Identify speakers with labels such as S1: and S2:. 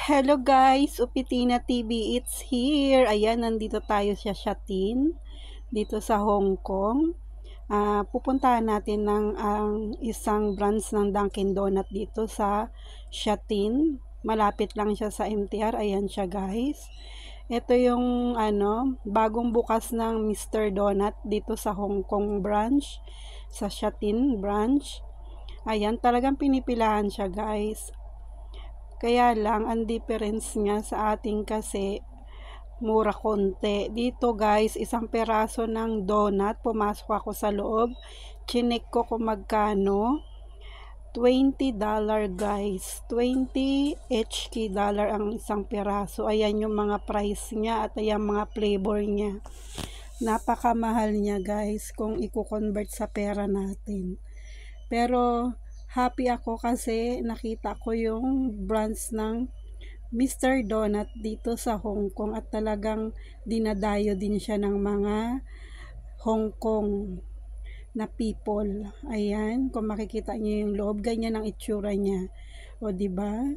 S1: Hello guys, Upitina TV, it's here. Ayan, nandito tayo sa Shatin, dito sa Hong Kong. Pupuntahan natin ng isang branch ng Dunkin Donut dito sa Shatin. Malapit lang siya sa MTR. Ayan siya guys. Ito yung bagong bukas ng Mr. Donut dito sa Hong Kong branch, sa Shatin branch. Ayan, talagang pinipilahan siya guys. Kaya lang, ang difference niya sa ating kasi, mura konti. Dito guys, isang peraso ng donut, pumasok ako sa loob, chinek ko kung magkano, $20 guys, 20 HK dollar ang isang peraso. Ayan yung mga price niya at ayan mga flavor niya. Napakamahal niya guys kung i-convert sa pera natin. Pero happy ako kasi nakita ko yung branch ng Mr. Donut dito sa Hong Kong at talagang dinadayo din siya ng mga Hong Kong na people. Ayan, kung makikita niyo yung loob, ganyan ang itsura niya. O, di ba?